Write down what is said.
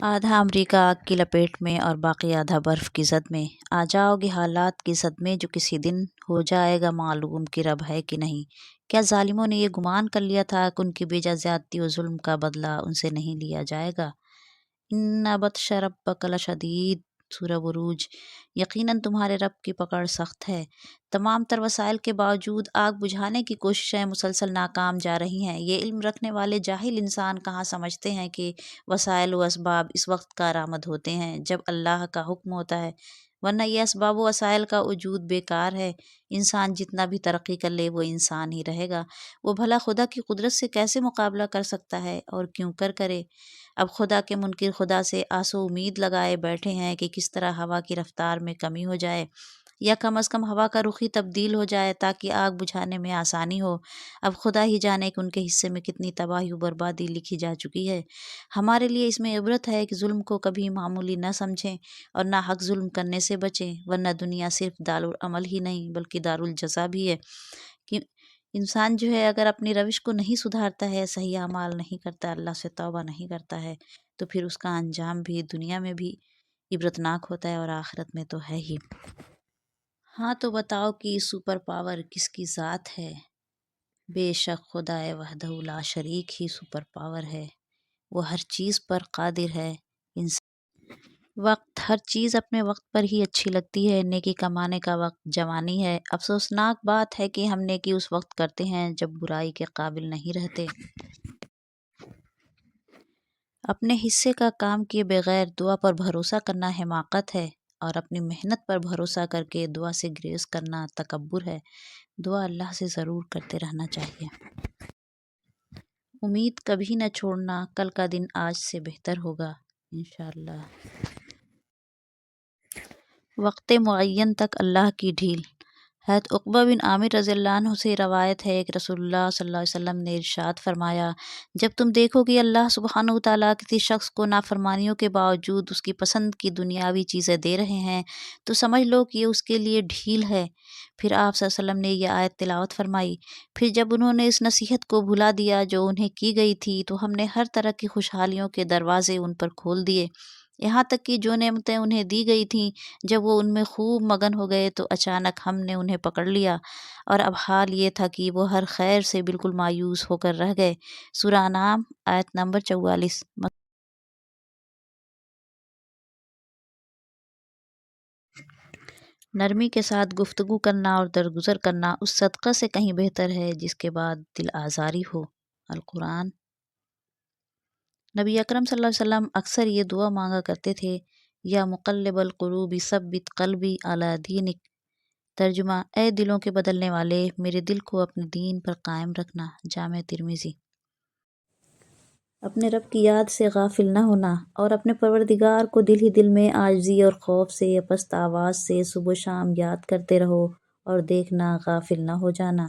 آدھا امریکہ آگ کی لپیٹ میں اور باقی آدھا برف کی زد میں۔ آ جاؤ گے حالات کے صدمے جو کسی دن ہو جائے گا معلوم کہ رب ہے کہ نہیں۔ کیا ظالموں نے یہ گمان کر لیا تھا کہ ان کی بیجا زیادتی و ظلم کا بدلہ ان سے نہیں لیا جائے گا؟ ان بطش ربک لشدید، سورہ بروج۔ یقیناً تمہارے رب کی پکڑ سخت ہے۔ تمام تر وسائل کے باوجود آگ بجھانے کی کوششیں مسلسل ناکام جا رہی ہیں۔ یہ علم رکھنے والے جاہل انسان کہاں سمجھتے ہیں کہ وسائل و اسباب اس وقت کارآمد ہوتے ہیں جب اللہ کا حکم ہوتا ہے، ورنہ یہ اسباب و وسائل کا وجود بیکار ہے۔ انسان جتنا بھی ترقی کر لے وہ انسان ہی رہے گا۔ وہ بھلا خدا کی قدرت سے کیسے مقابلہ کر سکتا ہے اور کیوں کرے؟ اب خدا کے منکر خدا سے آس و امید لگائے بیٹھے ہیں کہ کس طرح ہوا کی رفتار میں کمی ہو جائے یا کم از کم ہوا کا رخ ہی تبدیل ہو جائے تاکہ آگ بجھانے میں آسانی ہو۔ اب خدا ہی جانے کہ ان کے حصے میں کتنی تباہی و بربادی لکھی جا چکی ہے۔ ہمارے لیے اس میں عبرت ہے کہ ظلم کو کبھی معمولی نہ سمجھیں اور نہ حق ظلم کرنے سے بچیں، ورنہ دنیا صرف دارالعمل ہی نہیں بلکہ دارالجزا بھی ہے۔ کہ انسان جو ہے اگر اپنی روش کو نہیں سدھارتا ہے، صحیح اعمال نہیں کرتا، اللہ سے توبہ نہیں کرتا ہے، تو پھر اس کا انجام بھی دنیا میں بھی عبرتناک ہوتا ہے اور آخرت میں تو ہے ہی۔ ہاں تو بتاؤ کہ سپر پاور کس کی ذات ہے؟ بے شک خدا وحدہ لا شریک ہی سپر پاور ہے۔ وہ ہر چیز پر قادر ہے۔ وقت، ہر چیز اپنے وقت پر ہی اچھی لگتی ہے۔ نیکی کمانے کا وقت جوانی ہے۔ افسوسناک بات ہے کہ ہم نیکی اس وقت کرتے ہیں جب برائی کے قابل نہیں رہتے۔ اپنے حصے کا کام کیے بغیر دعا پر بھروسہ کرنا حماقت ہے، اور اپنی محنت پر بھروسہ کر کے دعا سے گریز کرنا تکبر ہے۔ دعا اللہ سے ضرور کرتے رہنا چاہیے۔ امید کبھی نہ چھوڑنا، کل کا دن آج سے بہتر ہوگا انشاءاللہ۔ وقت معین تک اللہ کی ڈھیل۔ حضرت عقبہ بن عامر رضی اللہ عنہ سے روایت ہے کہ رسول اللہ صلی اللہ علیہ وسلم نے ارشاد فرمایا، جب تم دیکھو کہ اللہ سبحانہ وتعالیٰ کسی شخص کو نافرمانیوں کے باوجود اس کی پسند کی دنیاوی چیزیں دے رہے ہیں تو سمجھ لو کہ یہ اس کے لیے ڈھیل ہے۔ پھر آپ صلی اللہ علیہ وسلم نے یہ آیت تلاوت فرمائی، پھر جب انہوں نے اس نصیحت کو بھلا دیا جو انہیں کی گئی تھی تو ہم نے ہر طرح کی خوشحالیوں کے دروازے ان پر کھول دیے، یہاں تک کہ جو نعمتیں انہیں دی گئی تھیں جب وہ ان میں خوب مگن ہو گئے تو اچانک ہم نے انہیں پکڑ لیا، اور اب حال یہ تھا کہ وہ ہر خیر سے بالکل مایوس ہو کر رہ گئے۔ سورہ انعام آیت نمبر 44۔ نرمی کے ساتھ گفتگو کرنا اور درگزر کرنا اس صدقہ سے کہیں بہتر ہے جس کے بعد دل آزاری ہو۔ القرآن۔ نبی اکرم صلی اللہ علیہ وسلم اکثر یہ دعا مانگا کرتے تھے، یا مقلب القلوب ثبت قلبی علی دینک۔ ترجمہ، اے دلوں کے بدلنے والے، میرے دل کو اپنے دین پر قائم رکھنا۔ جامع ترمذی۔ اپنے رب کی یاد سے غافل نہ ہونا اور اپنے پروردگار کو دل ہی دل میں عاجزی اور خوف سے پست آواز سے صبح و شام یاد کرتے رہو، اور دیکھنا غافل نہ ہو جانا۔